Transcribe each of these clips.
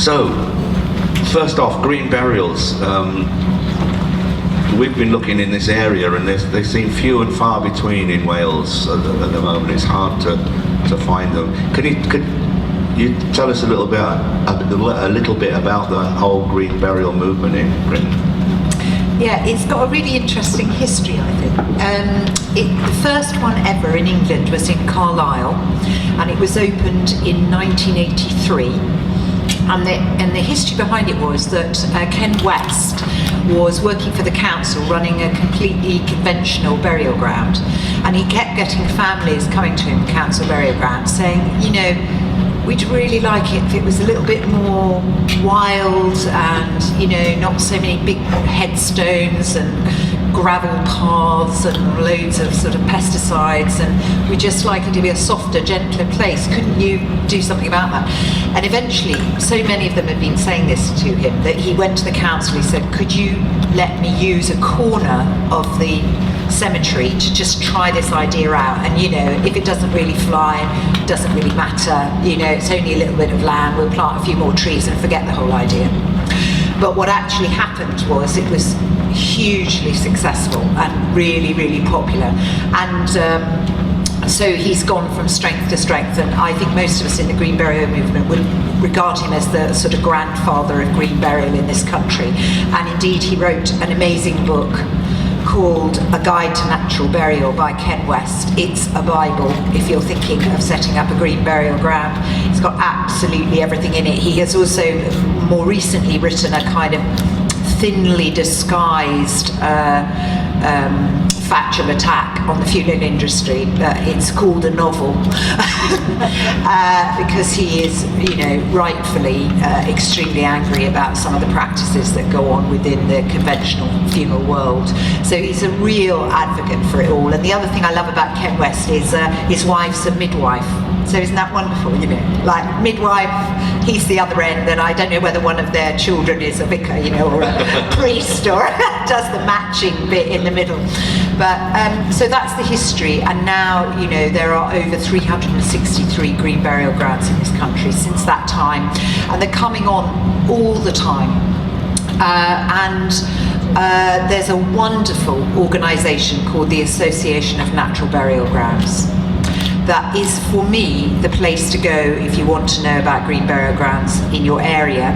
So, first off, green burials. We've been looking in this area, and they seem few and far between in Wales at the moment. It's hard to find them. Could you tell us a little bit about the whole green burial movement in Britain? Yeah, it's got a really interesting history, I think. The first one ever in England was in Carlisle, and it was opened in 1983. And the history behind it was that Ken West was working for the council running a completely conventional burial ground, and he kept getting families coming to him, council burial ground, saying, you know, we'd really like it if it was a little bit more wild and, you know, not so many big headstones and gravel paths and loads of sort of pesticides, and we'd just like it to be a softer, gentler place. Couldn't you do something about that? And eventually, so many of them had been saying this to him that he went to the council. He said, could you let me use a corner of the cemetery to just try this idea out? And, you know, if it doesn't really fly, it doesn't really matter, you know, it's only a little bit of land, we'll plant a few more trees and forget the whole idea. But what actually happened was it was hugely successful and really, really popular. And so he's gone from strength to strength, and I think most of us in the green burial movement would regard him as the sort of grandfather of green burial in this country. And indeed, he wrote an amazing book called A Guide to Natural Burial by Ken West. It's a Bible if you're thinking of setting up a green burial ground. It's got absolutely everything in it. He has also more recently written a kind of thinly disguised factual attack on the funeral industry. It's called a novel because he is, you know, rightfully extremely angry about some of the practices that go on within the conventional funeral world. So he's a real advocate for it all. And the other thing I love about Ken West is his wife's a midwife. So isn't that wonderful, you know? Like, midwife, he's the other end, and I don't know whether one of their children is a vicar, you know, or a priest, or does the matching bit in the middle. But, so that's the history, and now, you know, there are over 363 green burial grounds in this country since that time, and they're coming on all the time. There's a wonderful organisation called the Association of Natural Burial Grounds. That is, for me, the place to go if you want to know about green burial grounds in your area.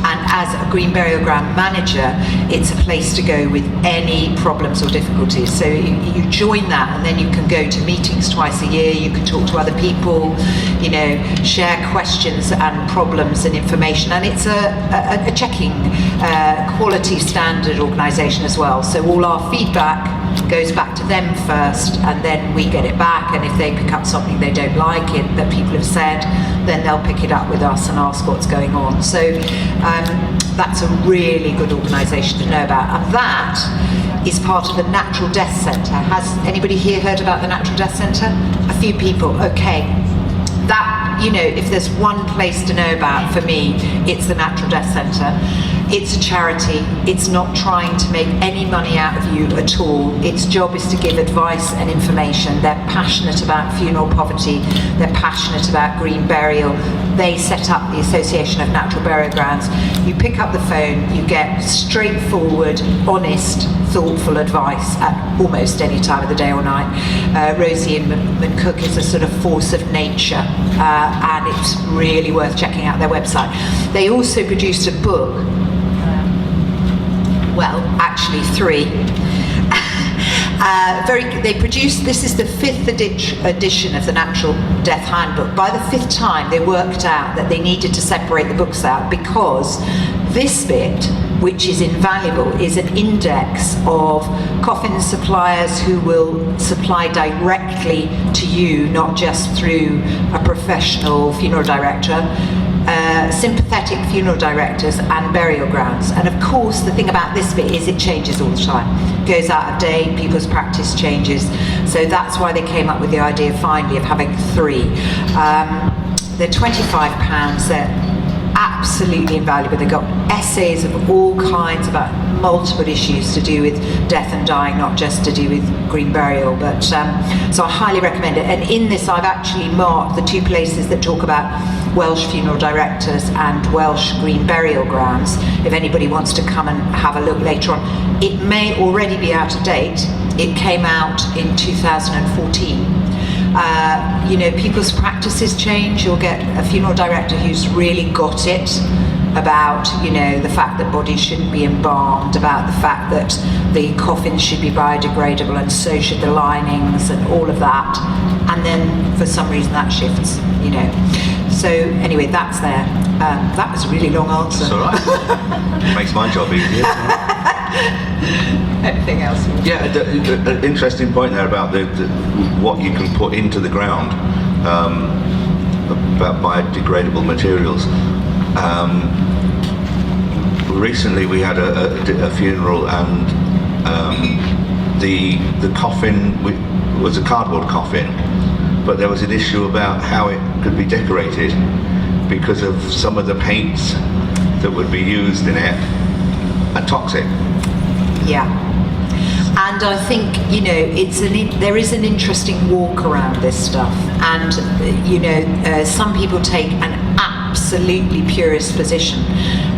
And as a green burial ground manager, it's a place to go with any problems or difficulties. So you join that, and then you can go to meetings twice a year, you can talk to other people, you know, share questions and problems and information. And it's a checking quality standard organisation as well. So all our feedback goes back to them first, and then we get it back, and if they pick up something they don't like it that people have said, then they'll pick it up with us and ask what's going on. So that's a really good organisation to know about, and that is part of the Natural Death Centre. Has anybody here heard about the Natural Death Centre? A few people, okay. That, you know, if there's one place to know about for me, it's the Natural Death Centre. It's a charity. It's not trying to make any money out of you at all. Its job is to give advice and information. They're passionate about funeral poverty. They're passionate about green burial. They set up the Association of Natural Burial Grounds. You pick up the phone, you get straightforward, honest, thoughtful advice at almost any time of the day or night. Rosie and McCook is a sort of force of nature, and it's really worth checking out their website. They also produced a book, well, actually 3. This is the 5th edition of the Natural Death Handbook. By the 5th time, they worked out that they needed to separate the books out, because this bit, which is invaluable, is an index of coffin suppliers who will supply directly to you, not just through a professional funeral director, sympathetic funeral directors and burial grounds. And of course, the thing about this bit is it changes all the time. It goes out of date, people's practice changes. So that's why they came up with the idea finally of having 3. They're £25, they're absolutely invaluable. They've got essays of all kinds about multiple issues to do with death and dying, not just to do with green burial. But so I highly recommend it. And in this, I've actually marked the 2 places that talk about Welsh funeral directors and Welsh green burial grounds. If anybody wants to come and have a look later on, it may already be out of date. It came out in 2014. People's practices change. You'll get a funeral director who's really got it about, the fact that bodies shouldn't be embalmed, about the fact that the coffins should be biodegradable and so should the linings and all of that. And then for some reason that shifts, So anyway, that's there. That was a really long answer. That's all right. Makes my job easier. Anything else? Yeah, the interesting point there about what you can put into the ground about biodegradable materials. Recently we had a funeral, and the coffin was a cardboard coffin, but there was an issue about how it could be decorated because of some of the paints that would be used in it are toxic. Yeah. And I think, there is an interesting walk around this stuff. And, some people take an absolutely purist position.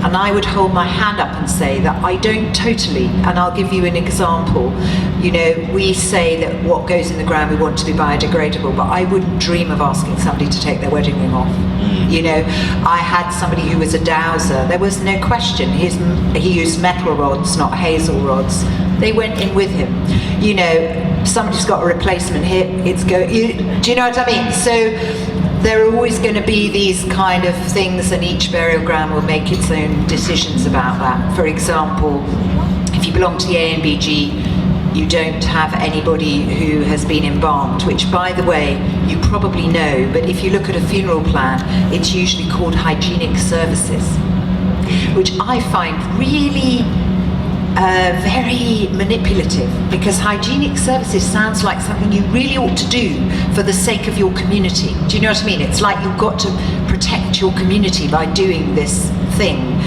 And I would hold my hand up and say that I don't totally. And I'll give you an example. We say that what goes in the ground we want to be biodegradable, but I wouldn't dream of asking somebody to take their wedding ring off. I had somebody who was a dowser. There was no question. He used metal rods, not hazel rods. They went in with him. Somebody's got a replacement hip. Do you know what I mean? So there are always going to be these kind of things, and each burial ground will make its own decisions about that. For example, if you belong to the ANBG, you don't have anybody who has been embalmed, which, by the way, you probably know, but if you look at a funeral plan, it's usually called hygienic services, which I find really very manipulative, because hygienic services sounds like something you really ought to do for the sake of your community. Do you know what I mean? It's like you've got to protect your community by doing this thing.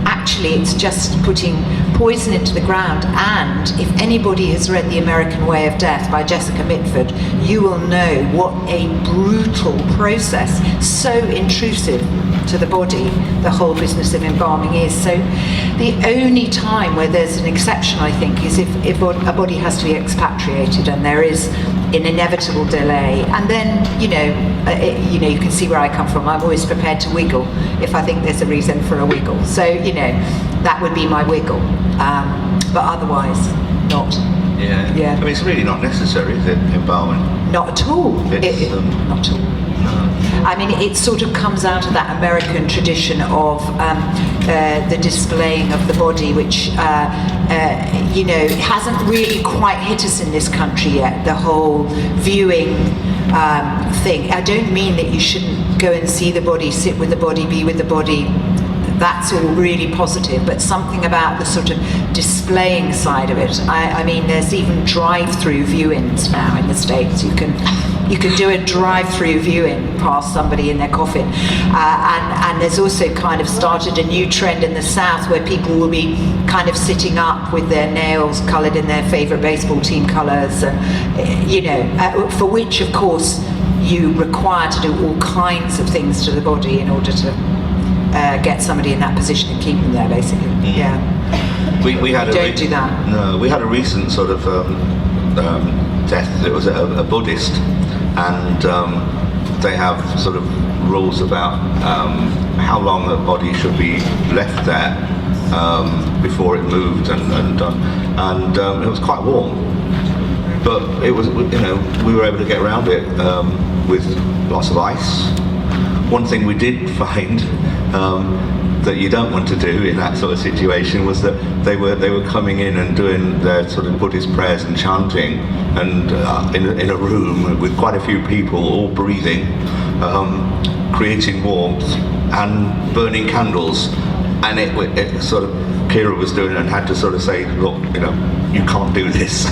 Actually, it's just putting poison into the ground. And if anybody has read The American Way of Death by Jessica Mitford, you will know what a brutal process, so intrusive to the body, the whole business of embalming is. So the only time where there's an exception, I think, is if a body has to be expatriated and there is an inevitable delay. And then, you can see where I come from. I'm always prepared to wiggle if I think there's a reason for a wiggle. So, that would be my wiggle. But otherwise, not. Yeah. I mean, it's really not necessary, is it, embalming? Not at all. Not at all. No. I mean, it sort of comes out of that American tradition of the displaying of the body, which, hasn't really quite hit us in this country yet, the whole viewing thing. I don't mean that you shouldn't go and see the body, sit with the body, be with the body. That's all really positive, but something about the sort of displaying side of it. I mean, there's even drive-through viewings now in the States. You can do a drive-through viewing past somebody in their coffin, and there's also kind of started a new trend in the South where people will be kind of sitting up with their nails coloured in their favourite baseball team colours, and for which, of course, you require to do all kinds of things to the body in order to get somebody in that position and keep them there, basically. Yeah. We had Don't do that. No, we had a recent sort of death. It was a Buddhist, and they have sort of rules about how long a body should be left there before it moved, and it was quite warm. But it was, we were able to get around it with lots of ice. One thing we did find that you don't want to do in that sort of situation was that they were coming in and doing their sort of Buddhist prayers and chanting, and in a room with quite a few people all breathing, creating warmth and burning candles, and it sort of, Kira was doing it and had to sort of say, look, you can't do this.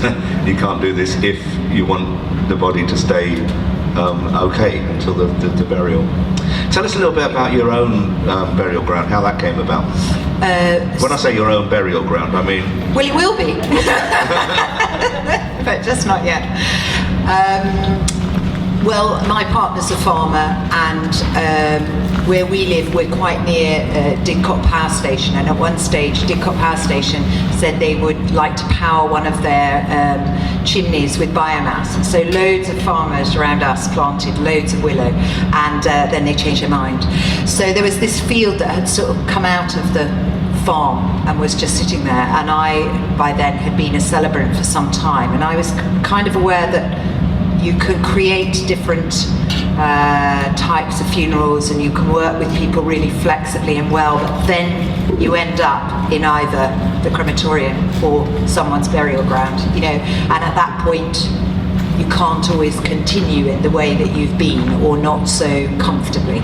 You can't do this if you want the body to stay okay until the burial. Tell us a little bit about your own burial ground, how that came about. When I say your own burial ground, I mean... Well, it will be, but just not yet. Well, my partner's a farmer, and where we live, we're quite near Didcot Power Station, and at one stage Didcot Power Station said they would like to power one of their chimneys with biomass. So loads of farmers around us planted loads of willow, and then they changed their mind. So there was this field that had sort of come out of the farm and was just sitting there, and I by then had been a celebrant for some time, and I was kind of aware that you can create different types of funerals, and you can work with people really flexibly and well, but then you end up in either the crematorium or someone's burial ground, you know, and at that point you can't always continue in the way that you've been, or not so comfortably.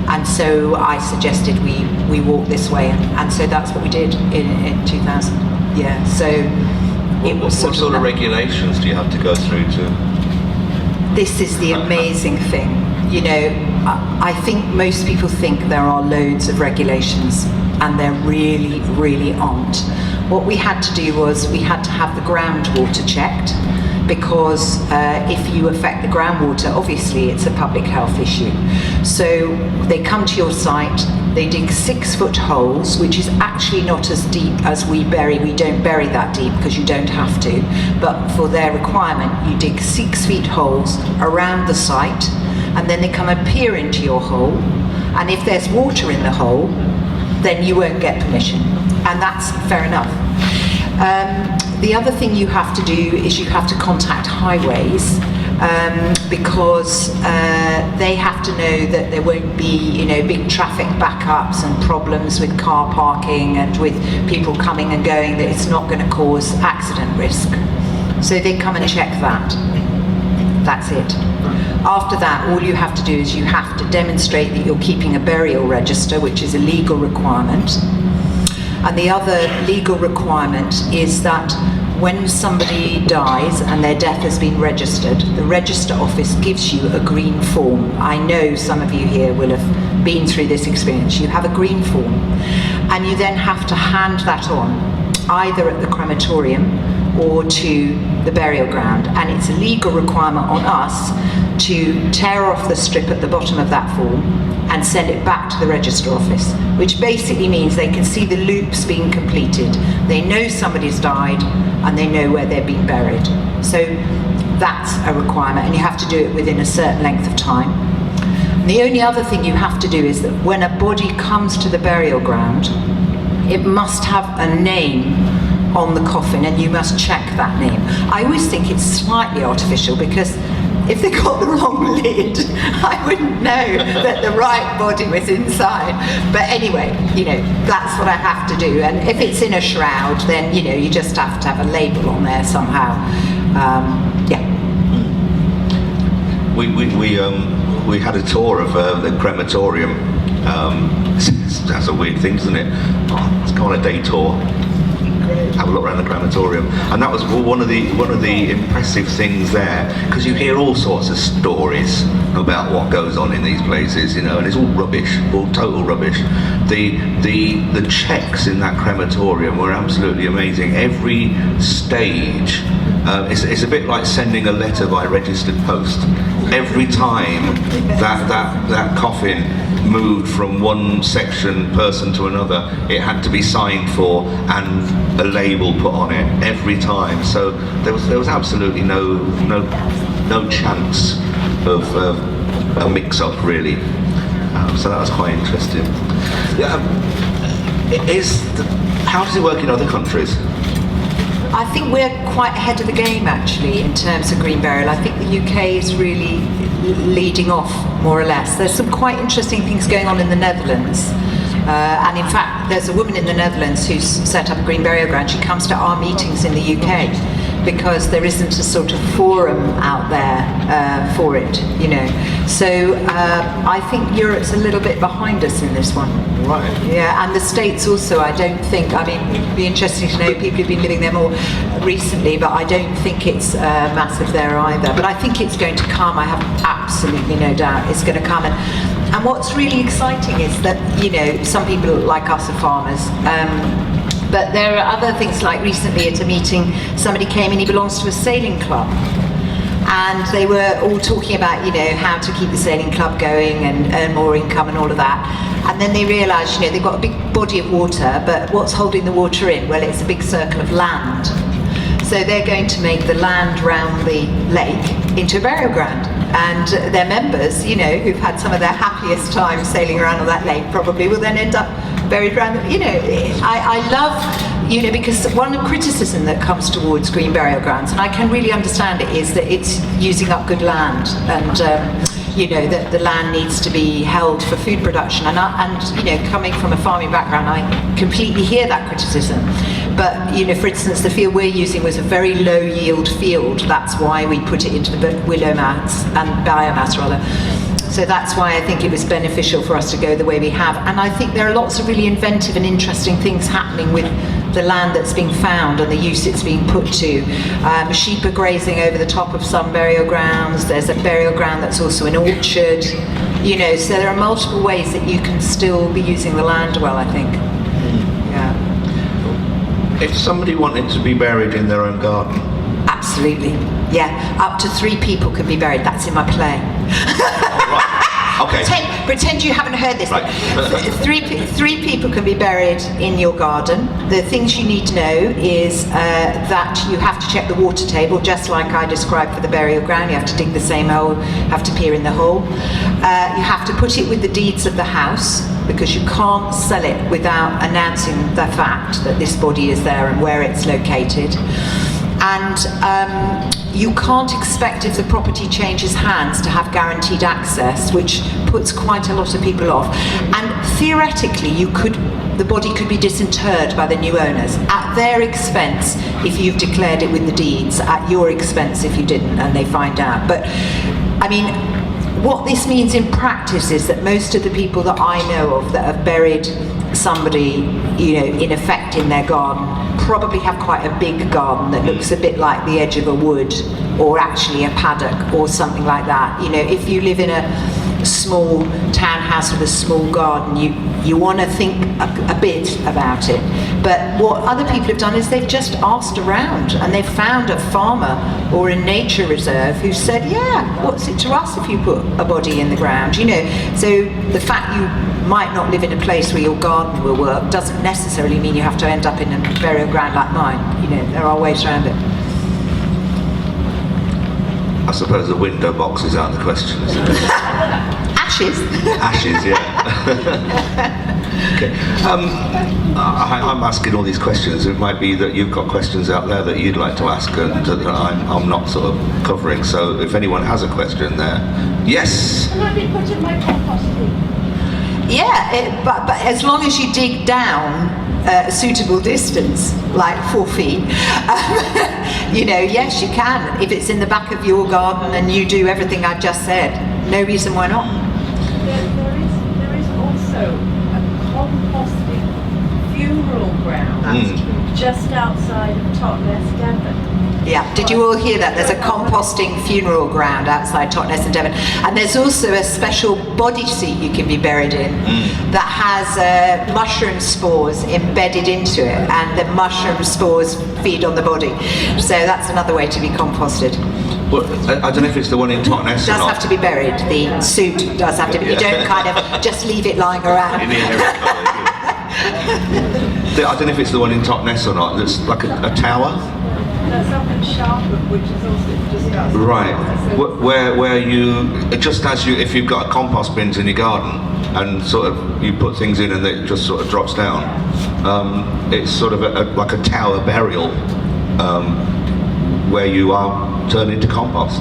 And so I suggested we walk this way, and so that's what we did in 2000. Yeah, so it was what sort of regulations do you have to go through to? This is the amazing thing. You know, I think most people think there are loads of regulations, and there really, really aren't. What we had to do was we had to have the groundwater checked, because if you affect the groundwater, obviously it's a public health issue. So they come to your site, they dig 6-foot holes, which is actually not as deep as we bury. We don't bury that deep because you don't have to. But for their requirement, you dig 6 feet holes around the site, and then they come and peer into your hole. And if there's water in the hole, then you won't get permission. And that's fair enough. The other thing you have to do is you have to contact highways, because they have to know that there won't be, you know, big traffic backups and problems with car parking and with people coming and going, that it's not going to cause accident risk. So they come and check that. That's it. After that, all you have to do is you have to demonstrate that you're keeping a burial register, which is a legal requirement. And the other legal requirement is that when somebody dies and their death has been registered, the register office gives you a green form. I know some of you here will have been through this experience. You have a green form, and you then have to hand that on, either at the crematorium or to the burial ground. And it's a legal requirement on us to tear off the strip at the bottom of that form and send it back to the register office, which basically means they can see the loops being completed. They know somebody's died, and they know where they're being buried. So that's a requirement, and you have to do it within a certain length of time. And the only other thing you have to do is that when a body comes to the burial ground, it must have a name on the coffin, and you must check that name. I always think it's slightly artificial, because if they got the wrong lid, I wouldn't know that the right body was inside. But anyway, you know, that's what I have to do. And if it's in a shroud, then, you know, you just have to have a label on there somehow. Yeah. We had a tour of the crematorium. That's a weird thing, isn't it? Oh, let's go on a day tour. Have a look around the crematorium, and that was one of the impressive things there, because you hear all sorts of stories about what goes on in these places, you know, and it's all rubbish, all total rubbish. The checks in that crematorium were absolutely amazing. Every stage, it's a bit like sending a letter by registered post. Every time that coffin moved from one section person to another, it had to be signed for and a label put on it every time. So there was absolutely no chance of a mix-up, really. So that was quite interesting. How does it work in other countries? I think we're quite ahead of the game, actually, in terms of green burial. I think the UK is really leading off, more or less. There's some quite interesting things going on in the Netherlands. And in fact, there's a woman in the Netherlands who's set up a green burial ground. She comes to our meetings in the UK because there isn't a sort of forum out there for it, you know. So I think Europe's a little bit behind us in this one. Right. Yeah, and the States also, I don't think, I mean, it'd be interesting to know people who've been living there more recently, but I don't think it's massive there either. But I think it's going to come, I have absolutely no doubt it's going to come. And what's really exciting is that, you know, some people like us are farmers, but there are other things, like recently at a meeting, somebody came and he belongs to a sailing club. and they were all talking about, you know, how to keep the sailing club going and earn more income and all of that. And then they realised, you know, they've got a big body of water, but what's holding the water in? Well, it's a big circle of land. So they're going to make the land round the lake into a burial ground. And their members, you know, who've had some of their happiest times sailing around on that lake, probably will then end up buried around, you know. I love, you know, because one criticism that comes towards green burial grounds, and I can really understand it, is that it's using up good land, and you know, that the land needs to be held for food production. And you know, coming from a farming background, I completely hear that criticism. But, you know, for instance, the field we're using was a very low yield field. That's why we put it into the willow mats, and biomass rather. So that's why I think it was beneficial for us to go the way we have. And I think there are lots of really inventive and interesting things happening with the land that's being found and the use it's being put to. Sheep are grazing over the top of some burial grounds. There's a burial ground that's also an orchard. You know, so there are multiple ways that you can still be using the land well, I think. Yeah. If somebody wanted to be buried in their own garden? Absolutely. Yeah, up to 3 people can be buried. That's in my play. Okay. Pretend you haven't heard this. Right. three people can be buried in your garden. The things you need to know is that you have to check the water table, just like I described for the burial ground. You have to dig the same hole, have to peer in the hole. You have to put it with the deeds of the house, because you can't sell it without announcing the fact that this body is there and where it's located. And you can't expect, if the property changes hands, to have guaranteed access, which puts quite a lot of people off. And theoretically, the body could be disinterred by the new owners at their expense if you've declared it with the deeds, at your expense if you didn't and they find out. But I mean, what this means in practice is that most of the people that I know of that have buried somebody, you know, in effect in their garden, probably have quite a big garden that looks a bit like the edge of a wood, or actually a paddock or something like that. You know, if you live in a small townhouse with a small garden, you want to think a bit about it. But what other people have done is they've just asked around, and they've found a farmer or a nature reserve who said, yeah, what's it to us if you put a body in the ground, you know. So the fact you might not live in a place where your garden will work doesn't necessarily mean you have to end up in a burial ground like mine. You know, there are ways around it. I suppose the window box is out of the question, isn't it? Ashes. Ashes, yeah. Okay. I'm asking all these questions. It might be that you've got questions out there that you'd like to ask, and that I'm not sort of covering. So if anyone has a question there, yes. Can I be put in my compost heap? Yeah, but as long as you dig down a suitable distance, like 4 feet, you know, yes, you can. If it's in the back of your garden and you do everything I've just said, no reason why not. There is also a composting funeral ground just outside of Totnes, Devon. Yeah, did you all hear that? There's a composting funeral ground outside Totnes and Devon. And there's also a special body seat you can be buried in that has mushroom spores embedded into it, and the mushroom spores feed on the body. So that's another way to be composted. Well, I don't know if it's the one in Totnes or not. It does have to be buried. The suit does have to be. You don't kind of just leave it lying around. In the area. I don't know if it's the one in Totnes or not. It's like a tower. That's up in Sharpen, which is also just outside. Right, where you, just as you, if you've got a compost bins in your garden and sort of you put things in and it just sort of drops down, it's sort of like a tower burial where you are turned into compost.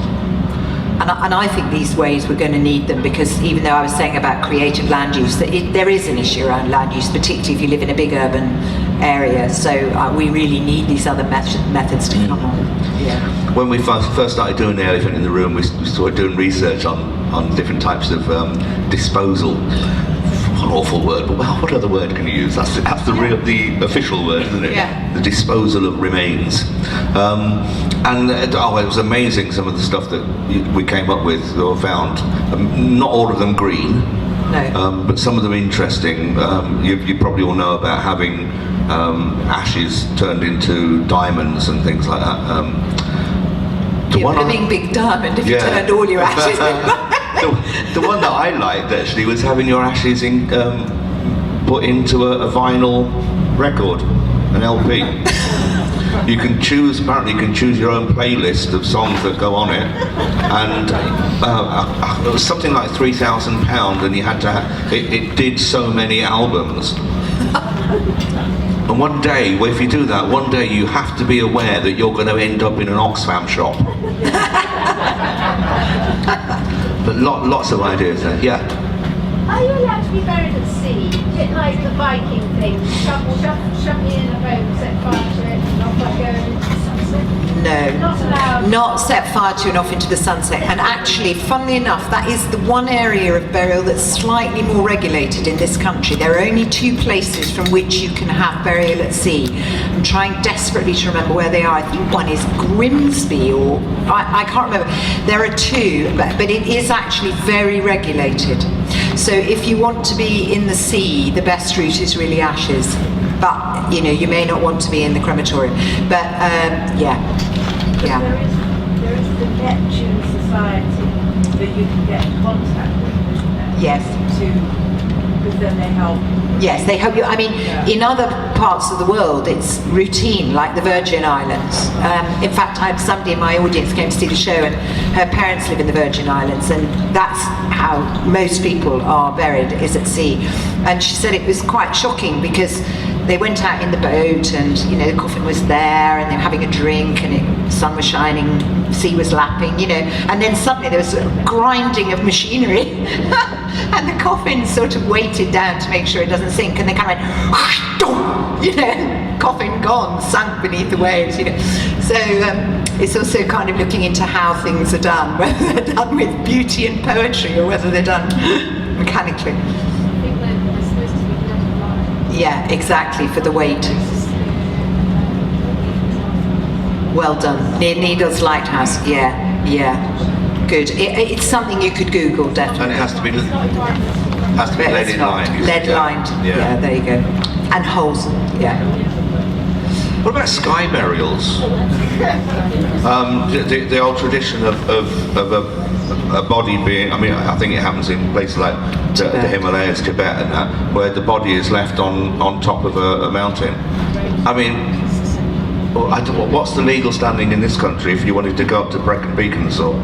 And I think these ways we're going to need them, because even though I was saying about creative land use, there is an issue around land use, particularly if you live in a big urban area. So we really need these other methods to come on. Yeah. When we first started doing the elephant in the room, we started doing research on different types of disposal. An awful word, but what other word can you use? That's the official word, isn't it? Yeah. The disposal of remains. And it was amazing, some of the stuff that we came up with or found. Not all of them green, No. but some of them interesting. You probably all know about having ashes turned into diamonds and things like that. Be a blooming big diamond if you turned all your ashes in. The one that I liked actually was having your ashes in, put into a vinyl record, an LP. You can choose, apparently you can choose your own playlist of songs that go on it, and it was something like £3,000, and you had to have, it did so many albums. And one day, well, if you do that, one day you have to be aware that you're going to end up in an Oxfam shop. But lots of ideas there, yeah. Are you allowed to be buried at sea? Is it like the Viking thing? Shove me in a boat, set fire to it, and off I go into the sunset? No, Not allowed. not set fire to and off into the sunset. And actually, funnily enough, that is the one area of burial that's slightly more regulated in this country. There are only 2 places from which you can have burial at sea. I'm trying desperately to remember where they are. I think one is Grimsby, or I can't remember. There are 2, but it is actually very regulated. So if you want to be in the sea, the best route is really ashes. But, you know, you may not want to be in the crematorium. But, yeah. There is the Neptune Society that you can get in contact with, isn't there? Yes. Because then they help. Yes, they help you. I mean, in other parts of the world, it's routine, like the Virgin Islands. In fact, I had somebody in my audience came to see the show, and her parents live in the Virgin Islands, and that's how most people are buried, is at sea. And she said it was quite shocking because they went out in the boat, and you know, the coffin was there, and they were having a drink, and the sun was shining, sea was lapping, you know, and then suddenly there was a grinding of machinery, and the coffin sort of weighted down to make sure it doesn't sink, and they kind of went, you know, coffin gone, sunk beneath the waves, you know. So it's also kind of looking into how things are done, whether they're done with beauty and poetry or whether they're done mechanically. I think they're supposed to be left alive. Yeah, exactly, for the weight. Well done. Near Needles Lighthouse, yeah. Good. It's something you could Google, definitely. And it has to be lead in line. Lead lined. Yeah, there you go. And holes, yeah. What about sky burials? The old tradition of a body being, I mean, I think it happens in places like the Himalayas, Tibet and that, where the body is left on top of a mountain. I mean, what's the legal standing in this country if you wanted to go up to Brecon Beacons or?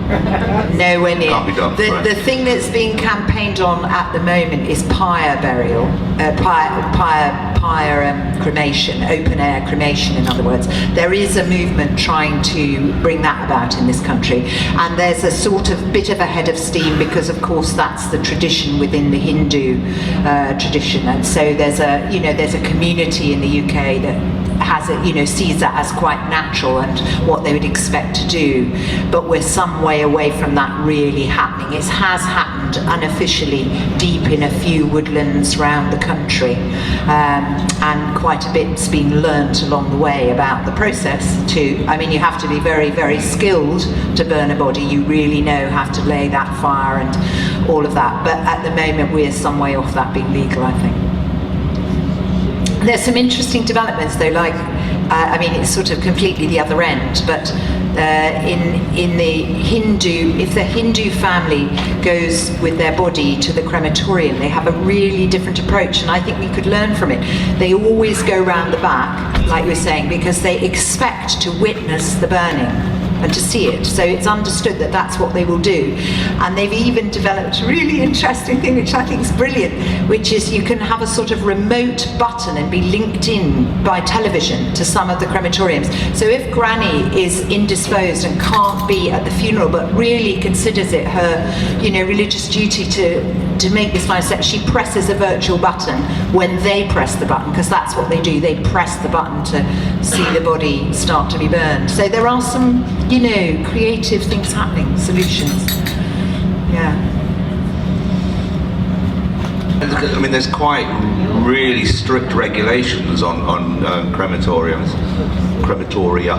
Nowhere near. Can't be done. The thing that's being campaigned on at the moment is pyre burial, pyre cremation, open air cremation, in other words. There is a movement trying to bring that about in this country, and there's a sort of bit of a head of steam because, of course, that's the tradition within the Hindu tradition, and so there's a community in the UK that has it, you know, sees that as quite natural and what they would expect to do, but we're some way away from that really happening. It has happened unofficially deep in a few woodlands around the country, and quite a bit's been learnt along the way about the process too. I mean, you have to be very, very skilled to burn a body. You really know how to lay that fire and all of that, but at the moment we're some way off that being legal, I think. There's some interesting developments though, like, I mean, it's sort of completely the other end, but in the Hindu, if the Hindu family goes with their body to the crematorium, they have a really different approach, and I think we could learn from it. They always go round the back, like we were saying, because they expect to witness the burning and to see it. So it's understood that that's what they will do. And they've even developed a really interesting thing, which I think is brilliant, which is you can have a sort of remote button and be linked in by television to some of the crematoriums. So if Granny is indisposed and can't be at the funeral, but really considers it her, you know, religious duty to make this final step, she presses a virtual button when they press the button, because that's what they do. They press the button to see the body start to be burned. So there are some, you know, creative things happening, solutions. Yeah. I mean, there's quite really strict regulations on crematoriums, crematoria.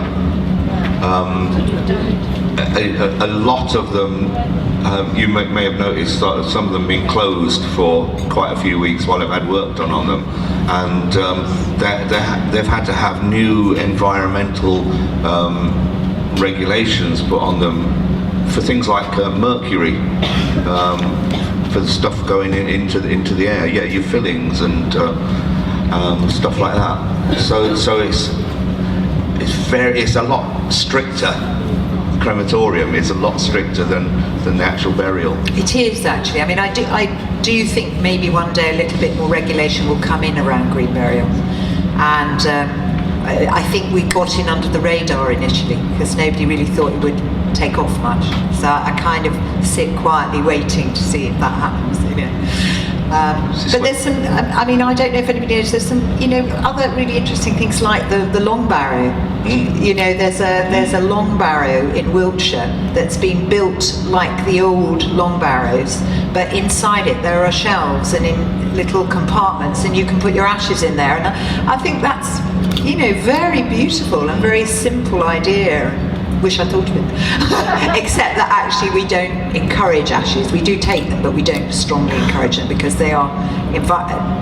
A lot of them, you may have noticed, some of them being closed for quite a few weeks while they've had work done on them, and they've had to have new environmental regulations put on them for things like mercury, for the stuff going into the air. Yeah, your fillings and stuff like that. So it's a lot stricter. Crematorium is a lot stricter than the actual burial. It is actually. I mean, I do think maybe one day a little bit more regulation will come in around green burial, and I think we got in under the radar initially because nobody really thought it would take off much. So I kind of sit quietly waiting to see if that happens. You know. But there's some. I mean, I don't know if anybody knows. There's some, other really interesting things like the long barrow. You know, there's a long barrow in Wiltshire that's been built like the old long barrows, but inside it there are shelves and in little compartments, and you can put your ashes in there. And I think that's, very beautiful and very simple idea. Wish I thought of it. Except that actually we don't encourage ashes. We do take them, but we don't strongly encourage them because they are,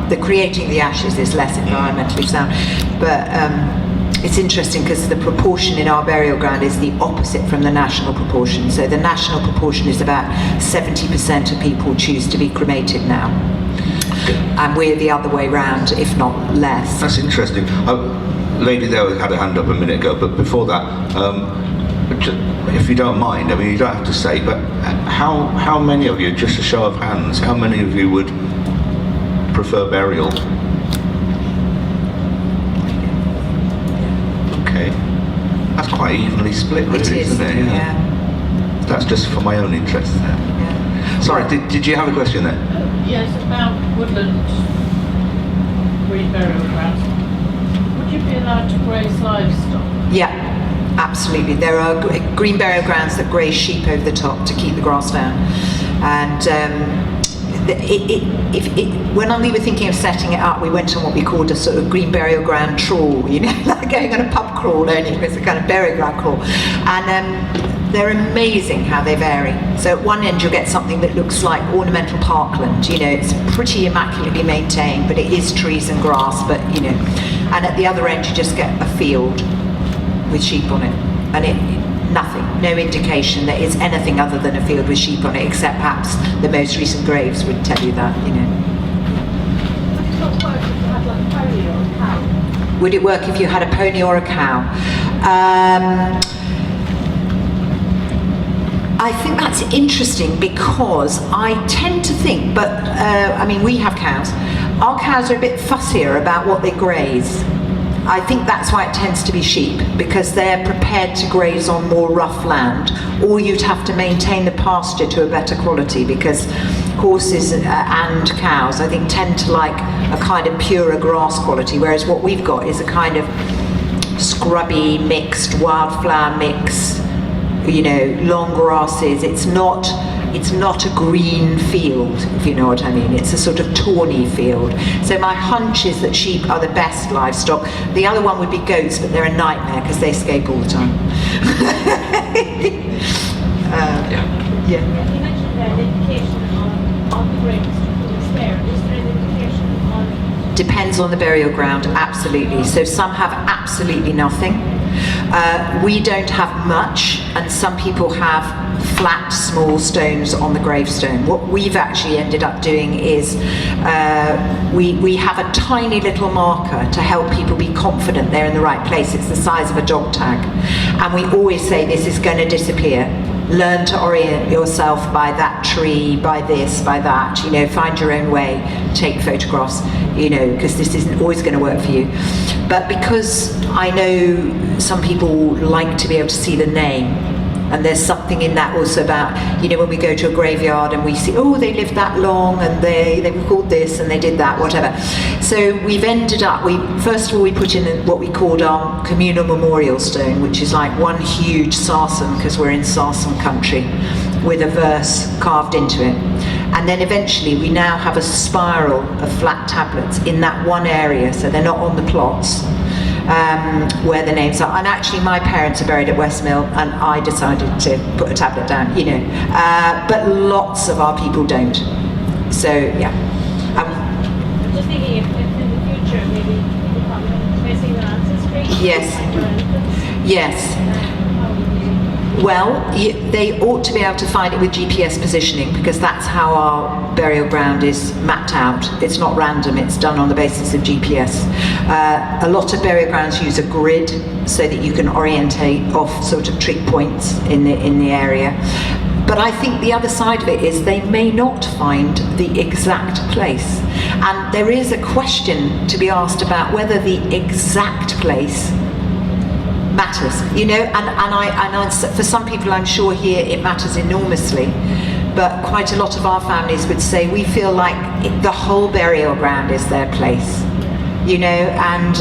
the creating the ashes is less environmentally sound. But it's interesting because the proportion in our burial ground is the opposite from the national proportion. So the national proportion is about 70% of people choose to be cremated now. And we're the other way round, if not less. That's interesting. Lady there had a hand up a minute ago, but before that, if you don't mind, I mean, you don't have to say, but how many of you, just a show of hands, how many of you would prefer burial? Okay. That's quite evenly split, really, isn't it? Yeah. That's just for my own interest there. Yeah. Sorry, did you have a question there? Yes, about woodland green burial grounds. Would you be allowed to graze livestock? Yeah, absolutely. There are green burial grounds that graze sheep over the top to keep the grass down. And when we were thinking of setting it up, we went on what we called a sort of green burial ground trawl, like going on a pub crawl, only it's a kind of burial ground crawl. And they're amazing how they vary. So at one end you'll get something that looks like ornamental parkland, it's pretty immaculately maintained, but it is trees and grass, but and at the other end you just get a field with sheep on it, and nothing, no indication that it's anything other than a field with sheep on it, except perhaps the most recent graves would tell you that. Would it work if you had a pony or a cow? I think that's interesting because I tend to think, but we have cows. Our cows are a bit fussier about what they graze. I think that's why it tends to be sheep, because they're prepared to graze on more rough land, or you'd have to maintain the pasture to a better quality, because horses and cows, I think, tend to like a kind of purer grass quality, whereas what we've got is a kind of scrubby, mixed, wildflower mix, long grasses. It's not a green field, if you know what I mean. It's a sort of tawny field. So my hunch is that sheep are the best livestock. The other one would be goats, but they're a nightmare because they escape all the time. Yeah. You mentioned an indication on the graves is there. Is there an indication on? Depends on the burial ground, absolutely. So some have absolutely nothing. We don't have much, and some people have flat, small stones on the gravestone. What we've actually ended up doing is we have a tiny little marker to help people be confident they're in the right place. It's the size of a dog tag. And we always say this is going to disappear. Learn to orient yourself by that tree, by this, by that, find your own way, take photographs, because this isn't always going to work for you. But because I know some people like to be able to see the name, and there's something in that also about, when we go to a graveyard and we see, they lived that long and they were called this and they did that, whatever. So we've ended up, first of all we put in what we called our communal memorial stone, which is like one huge sarsen, because we're in sarsen country, with a verse carved into it. And then eventually we now have a spiral of flat tablets in that one area, so they're not on the plots. Where the names are, and actually my parents are buried at Westmill, and I decided to put a tablet down, but lots of our people don't. So yeah. I'm just thinking if in the future maybe people come missing their ancestry. Yes. Yes. Well, they ought to be able to find it with GPS positioning, because that's how our burial ground is mapped out. It's not random, it's done on the basis of GPS. A lot of burial grounds use a grid so that you can orientate off sort of trig points in the area. But I think the other side of it is they may not find the exact place. And there is a question to be asked about whether the exact place matters, you know, and for some people, I'm sure here it matters enormously, but quite a lot of our families would say we feel like the whole burial ground is their place, you know, and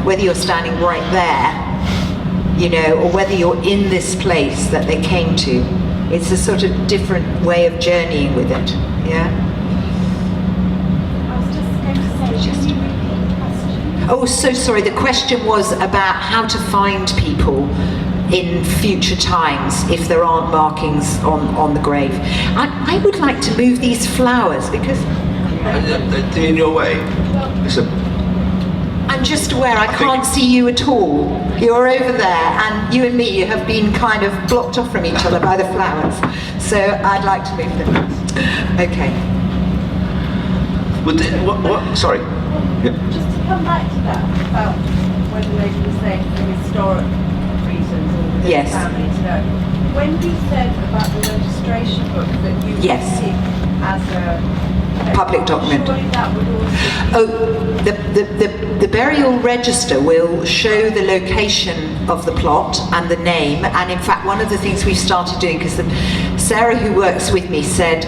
whether you're standing right there, you know, or whether you're in this place that they came to, it's a sort of different way of journeying with it, yeah. I was just going to say, can you repeat the question? Oh, so sorry. The question was about how to find people in future times if there aren't markings on the grave. I would like to move these flowers because They're in your way. It's a, I'm just aware I think- can't see you at all. You're over there, and you and me have been kind of blocked off from each other by the flowers. So I'd like to move them. Okay. would they, what? Sorry. Yep. Just to come back to that, about when the lady was saying for historic reasons or Yes. family to know. When you said about the registration book that you Yes. keep as a Public document. surely that would also Oh, the burial register will show the location of the plot and the name, and in fact one of the things we've started doing, because Sarah, who works with me, said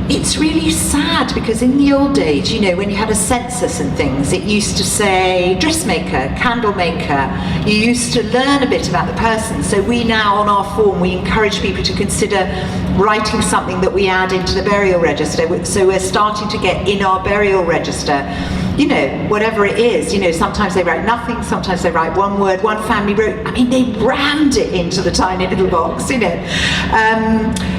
it's really sad because in the old days, you know, when you had a census and things, it used to say dressmaker, candle maker. You used to learn a bit about the person. So we now, on our form, we encourage people to consider writing something that we add into the burial register. So we're starting to get in our burial register, you know, whatever it is. You know, sometimes they write nothing, sometimes they write one word. One family wrote, I mean, they rammed it into the tiny little box, you know.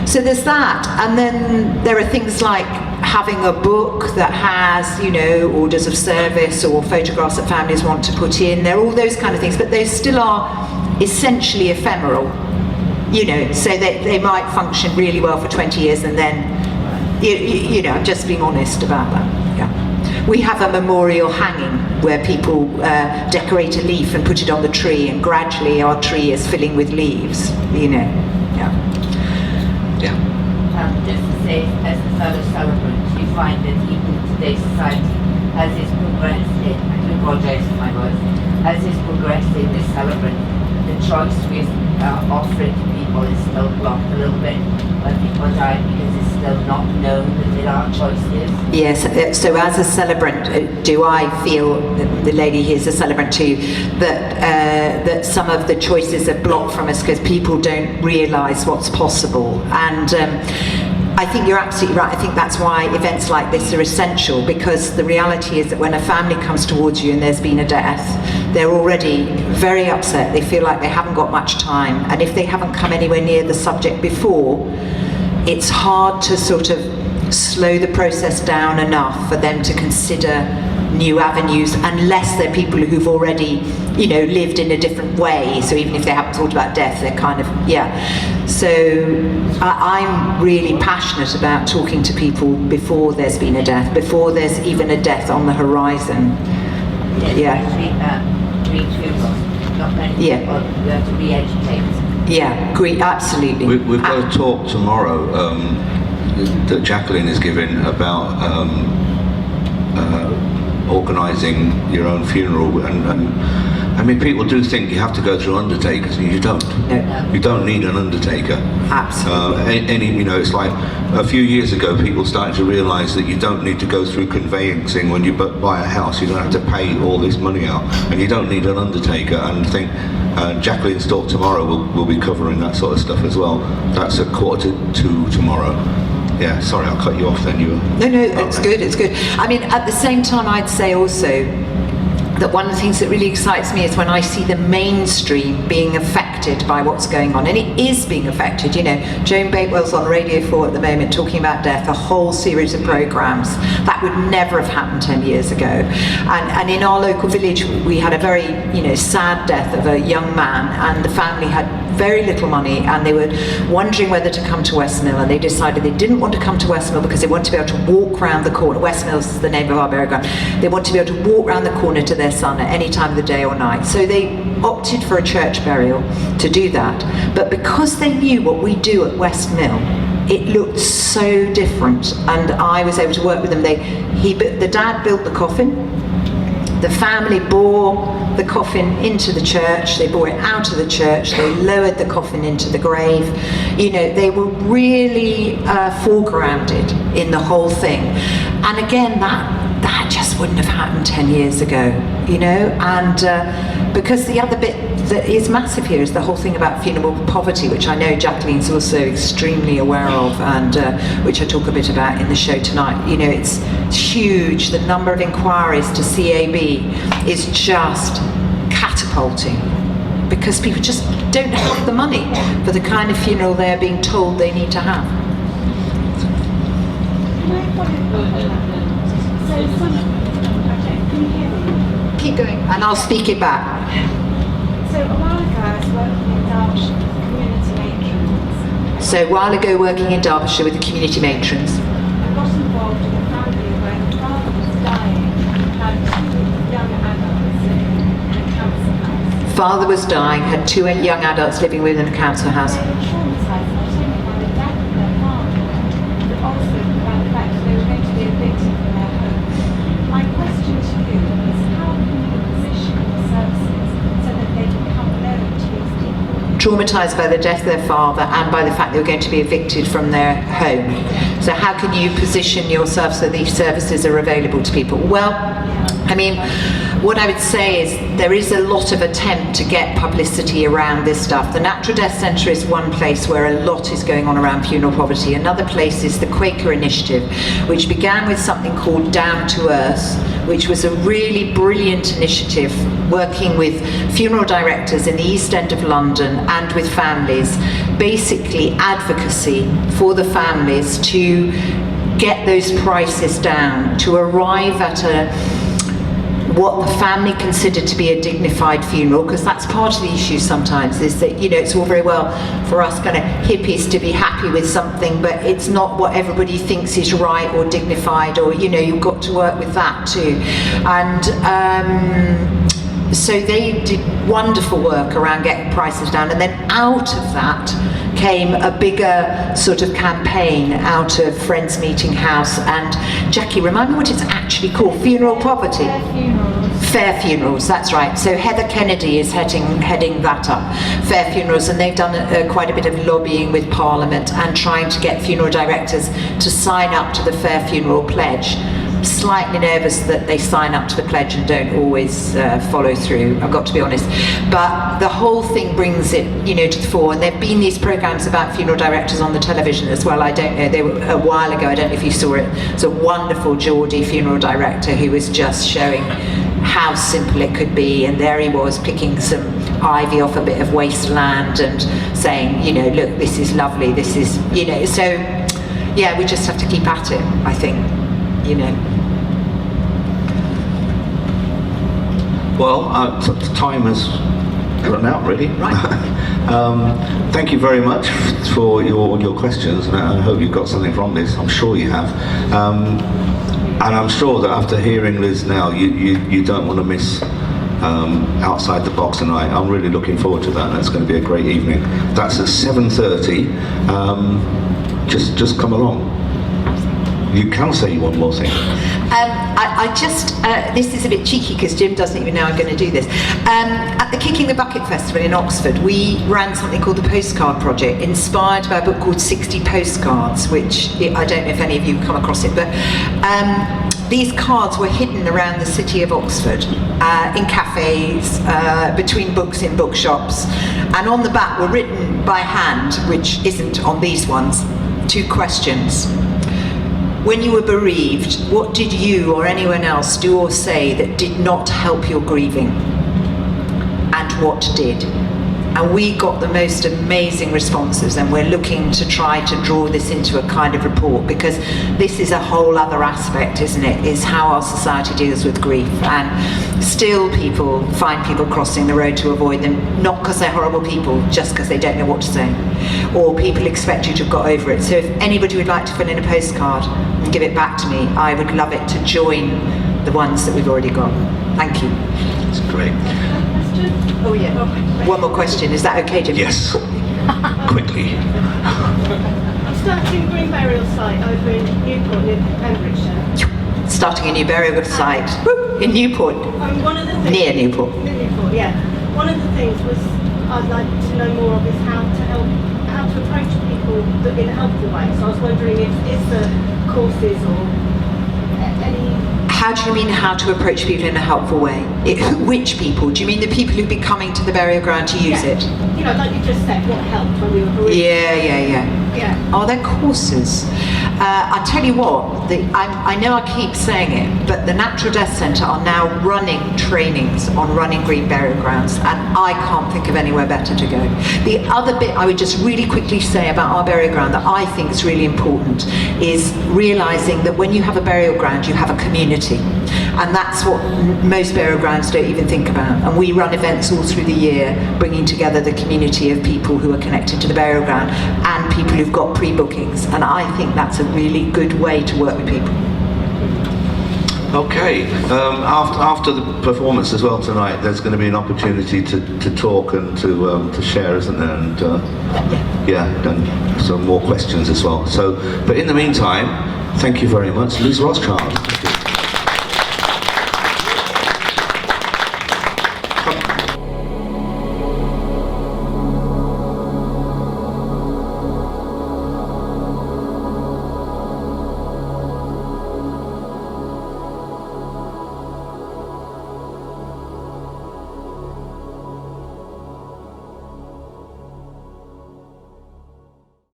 So there's that. And then there are things like having a book that has, you know, orders of service or photographs that families want to put in. There are all those kind of things, but they still are essentially ephemeral, you know, so they might function really well for 20 years and then, you know, I'm just being honest about that, yeah. We have a memorial hanging where people decorate a leaf and put it on the tree, and gradually our tree is filling with leaves, you know, yeah. Yeah. Just to say, as a fellow celebrant, you find that even in today's society, as it's progressed in, I do apologise for my voice, as it's progressed in this celebrant, the choice we're offering to people is still blocked a little bit when people die, because it's still not known that there are choices. Yes, so as a celebrant, do I feel, the lady here is a celebrant too, that some of the choices are blocked from us because people don't realise what's possible. And I think you're absolutely right. I think that's why events like this are essential, because the reality is that when a family comes towards you and there's been a death, they're already very upset. They feel like they haven't got much time, and if they haven't come anywhere near the subject before, it's hard to sort of slow the process down enough for them to consider new avenues, unless they're people who've already, you know, lived in a different way. So even if they haven't thought about death, they're kind of, yeah. So I'm really passionate about talking to people before there's been a death, before there's even a death on the horizon. Yeah. Especially funerals. Not many Yeah. people, you have to re-educate. Yeah, great, absolutely. We've got a talk tomorrow that Jacqueline is giving about organising your own funeral, and I mean, people do think you have to go through undertakers, and you don't. No. You don't need an undertaker. Absolutely. You know, it's like a few years ago, people started to realise that you don't need to go through conveyancing when you buy a house. You don't have to pay all this money out, and you don't need an undertaker. And I think Jacqueline's talk tomorrow will be covering that sort of stuff as well. That's at 1:45 tomorrow. Yeah, sorry, I'll cut you off then. No, it's good, it's good. I mean, at the same time, I'd say also, that one of the things that really excites me is when I see the mainstream being affected by what's going on, and it is being affected. You know, Joan Bakewell's on Radio 4 at the moment talking about death, a whole series of programmes that would never have happened 10 years ago. And in our local village, we had a very, you know, sad death of a young man, and the family had very little money, and they were wondering whether to come to Westmill, and they decided they didn't want to come to Westmill because they wanted to be able to walk round the corner. Westmill's is the name of our burial ground. They wanted to be able to walk round the corner to their son at any time of the day or night. So they opted for a church burial to do that. But because they knew what we do at Westmill, it looked so different, and I was able to work with them. The dad built the coffin. The family bore the coffin into the church, they bore it out of the church, they lowered the coffin into the grave. You know, they were really foregrounded in the whole thing. And again, that just wouldn't have happened 10 years ago, you know. And because the other bit that is massive here is the whole thing about funeral poverty, which I know Jacqueline's also extremely aware of, and which I talk a bit about in the show tonight. You know, it's huge. The number of inquiries to CAB is just catapulting because people just don't have the money for the kind of funeral they're being told they need to have. Can you hear me? Keep going, and I'll speak it back. So a while ago I was working in Derbyshire with community matrons. So a while ago, working in Derbyshire with the community matrons, I got involved in a family where the father was dying and had 2 young adults living in a council house. father was dying, had 2 young adults living within a council house. They were traumatised not only by the death of their father, but also by the fact that they were going to be evicted from their home. My question to you is, how can you position the services so that they become known to these people? Traumatised by the death of their father and by the fact they were going to be evicted from their home. So how can you position yourself so these services are available to people? Well, I mean, what I would say is there is a lot of attempt to get publicity around this stuff. The Natural Death Centre is one place where a lot is going on around funeral poverty. Another place is the Quaker Initiative, which began with something called Down to Earth, which was a really brilliant initiative working with funeral directors in the East End of London and with families, basically advocacy for the families to get those prices down, to arrive at what the family considered to be a dignified funeral, because that's part of the issue sometimes, is that, you know, it's all very well for us kind of hippies to be happy with something, but it's not what everybody thinks is right or dignified, or, you know, you've got to work with that too. And so they did wonderful work around getting prices down, and then out of that came a bigger sort of campaign out of Friends Meeting House. And Jackie, remind me what it's actually called. Funeral poverty. Fair funerals. Fair Funerals, that's right. So Heather Kennedy is heading that up, Fair Funerals, and they've done quite a bit of lobbying with Parliament and trying to get funeral directors to sign up to the Fair Funeral Pledge. Slightly nervous that they sign up to the pledge and don't always follow through, I've got to be honest. But the whole thing brings it, you know, to the fore. And there have been these programmes about funeral directors on the television as well. I don't know, they were a while ago, I don't know if you saw it. It's a wonderful Geordie funeral director who was just showing how simple it could be, and there he was picking some ivy off a bit of wasteland and saying, you know, look, this is lovely, this is, you know. So yeah, we just have to keep at it, I think, you know. Well, time has run out, really. Right. Thank you very much for your questions, and I hope you got something from this. I'm sure you have. And I'm sure that after hearing Liz now, you don't want to miss Outside the Box tonight. I'm really looking forward to that. That's going to be a great evening. That's at 7:30. Just come along. You can say one more thing. I just, this is a bit cheeky because Jim doesn't even know I'm going to do this. At the Kicking the Bucket Festival in Oxford, we ran something called the Postcard Project, inspired by a book called 60 Postcards, which I don't know if any of you come across it, but these cards were hidden around the city of Oxford, in cafes, between books in bookshops, and on the back were written by hand, which isn't on these ones, 2 questions. When you were bereaved, what did you or anyone else do or say that did not help your grieving? And what did? And we got the most amazing responses, and we're looking to try to draw this into a kind of report, because this is a whole other aspect, isn't it? Is how our society deals with grief. And still people find people crossing the road to avoid them, not because they're horrible people, just because they don't know what to say. Or people expect you to have got over it. So if anybody would like to fill in a postcard and give it back to me, I would love it to join the ones that we've already got. Thank you. That's great. Oh yeah. One more question. Is that okay, Jim? Yes. Quickly. I'm starting a green burial site over in Newport, near Pembrokeshire. Starting a new burial site in Newport. One of the things, Near Newport. Near Newport, yeah. One of the things was I'd like to know more of is how to approach people in a helpful way. So I was wondering if the courses or any. How do you mean how to approach people in a helpful way? Which people? Do you mean the people who'd be coming to the burial ground to use it? You know, like you just said, what helped when we were bereaved. Yeah. Are there courses? I tell you what, I know I keep saying it, but the Natural Death Centre are now running trainings on running green burial grounds, and I can't think of anywhere better to go. The other bit I would just really quickly say about our burial ground that I think is really important is realising that when you have a burial ground, you have a community. And that's what most burial grounds don't even think about. And we run events all through the year, bringing together the community of people who are connected to the burial ground and people who've got pre-bookings. And I think that's a really good way to work with people. Okay. After the performance as well tonight, there's going to be an opportunity to talk and to share, isn't there? And and some more questions as well. So, but in the meantime, thank you very much, Liz Rothschild.